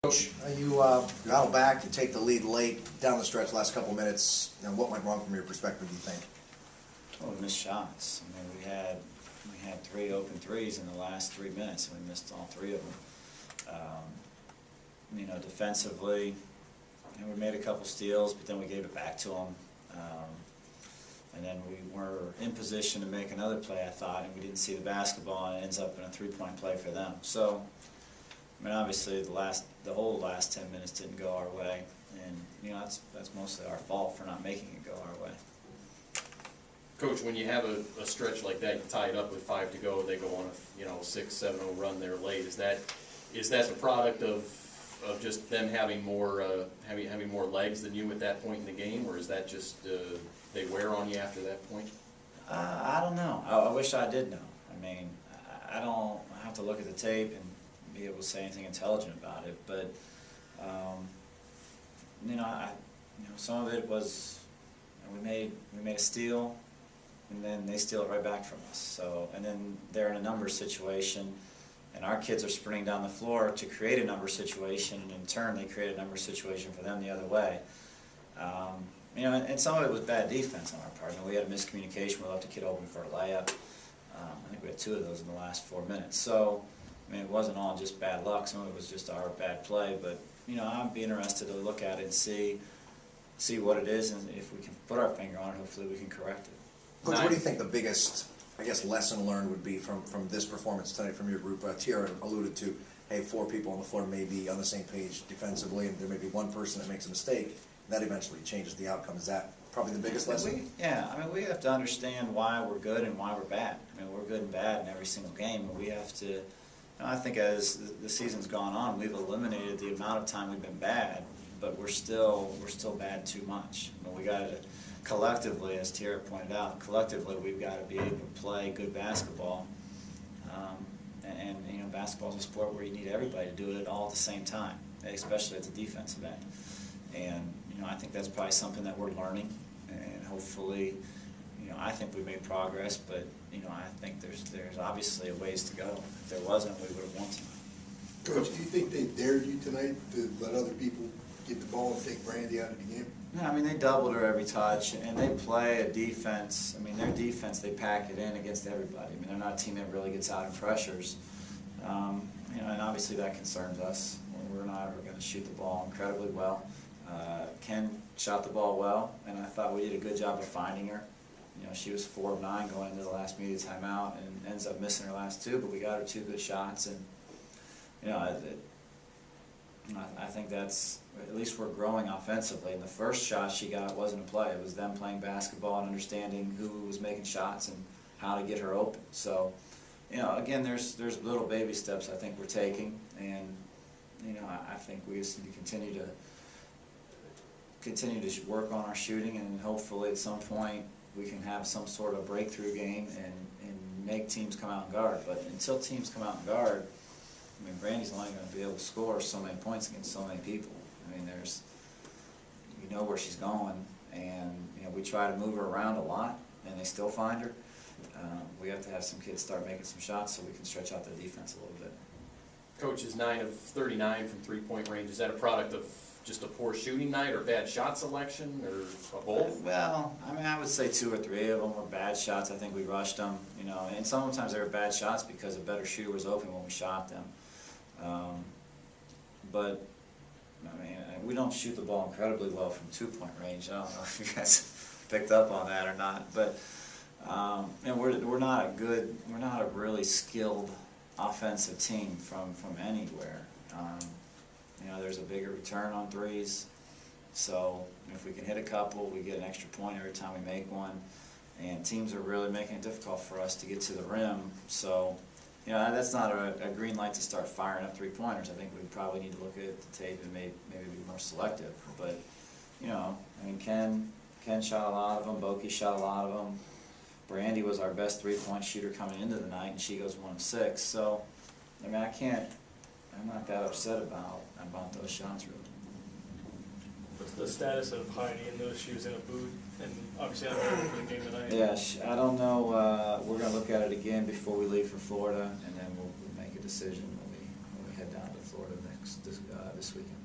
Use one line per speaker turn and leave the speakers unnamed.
Coach, you battle back, you take the lead late, down the stretch last couple minutes. What went wrong from your perspective, do you think?
Oh, we missed shots. I mean, we had 3 open threes in the last 3 minutes, and we missed all 3 of them. Defensively, we made a couple steals, but then we gave it back to them. And then we were in position to make another play, I thought, and we didn't see the basketball, and it ends up in a 3-point play for them. So, I mean, obviously, the whole last 10 minutes didn't go our way, and that's mostly our fault for not making it go our way.
Coach, when you have a stretch like that, you tie it up with 5 to go, they go on a 6-7-0 run there late. Is that the product of just them having more having more legs than you at that point in the game, or is that just they wear on you after that point?
I don't know. I wish I did know. I mean, I don't have to look at the tape and be able to say anything intelligent about it, but some of it was we made a steal, and then they steal it right back from us. So, and then they're in a number situation, and our kids are sprinting down the floor to create a number situation, and in turn they create a number situation for them the other way. And some of it was bad defense on our part. We had a miscommunication. We left a kid open for a layup. I think we had 2 of those in the last 4 minutes. So, I mean, it wasn't all just bad luck. Some of it was just our bad play. But, I'd be interested to look at it and see what it is, and if we can put our finger on it, hopefully we can correct it.
Coach, what do you think the biggest, lesson learned would be from this performance tonight from your group? Tiara alluded to, hey, 4 people on the floor may be on the same page defensively, and there may be one person that makes a mistake. That eventually changes the outcome. Is that probably the biggest lesson?
We have to understand why we're good and why we're bad. I mean, we're good and bad in every single game, and we have to. I think as the season's gone on, we've eliminated the amount of time we've been bad, but we're still bad too much. We got to collectively, as Tiara pointed out, we've got to be able to play good basketball. Basketball is a sport where you need everybody to do it all at the same time, especially at the defensive end. And I think that's probably something that we're learning, and hopefully, I think we made progress, but I think there's obviously a ways to go. If there wasn't, we would have won tonight.
Coach, do you think they dared you tonight to let other people get the ball and take Brandy out of the game?
No, I mean, they doubled her every touch, and they play a defense. I mean, their defense, they pack it in against everybody. I mean, they're not a team that really gets out in pressures. And obviously that concerns us. We're going to shoot the ball incredibly well. Ken shot the ball well, and I thought we did a good job of finding her. She was 4 of 9 going into the last media timeout, and ends up missing her last 2, but we got her 2 good shots, and I think that's, at least we're growing offensively. And the first shot she got wasn't a play. It was them playing basketball and understanding who was making shots and how to get her open. So, again, there's little baby steps I think we're taking, and I think we just need to continue to work on our shooting, and hopefully at some point we can have some sort of breakthrough game and make teams come out and guard. But until teams come out and guard, I mean, Brandy's only going to be able to score so many points against so many people. I mean, you know where she's going, and we try to move her around a lot, and they still find her. We have to have some kids start making some shots so we can stretch out the defense a little bit.
Coach is 9 of 39 from 3-point range. Is that a product of just a poor shooting night, or bad shot selection, or both?
Well, I mean, I would say 2 or 3 of them were bad shots. I think we rushed them, and sometimes they were bad shots because a better shooter was open when we shot them. But I mean, we don't shoot the ball incredibly well from 2-point range. I don't know if you guys picked up on that or not, but we're not a really skilled offensive team from anywhere. There's a bigger return on threes, so if we can hit a couple, we get an extra point every time we make one, and teams are really making it difficult for us to get to the rim. So, that's not a green light to start firing up 3-pointers. I think we probably need to look at the tape and maybe be more selective. But, I mean, Ken shot a lot of them. Boki shot a lot of them. Brandy was our best 3-point shooter coming into the night, and she goes 1 of 6. So, I mean, I'm not that upset about those shots, really.
What's the status of Heidi and those? She was in a boot, and obviously I'm ready for the game tonight.
Yeah, I don't know. We're going to look at it again before we leave for Florida, and then we'll make a decision when we head down to Florida next. this weekend.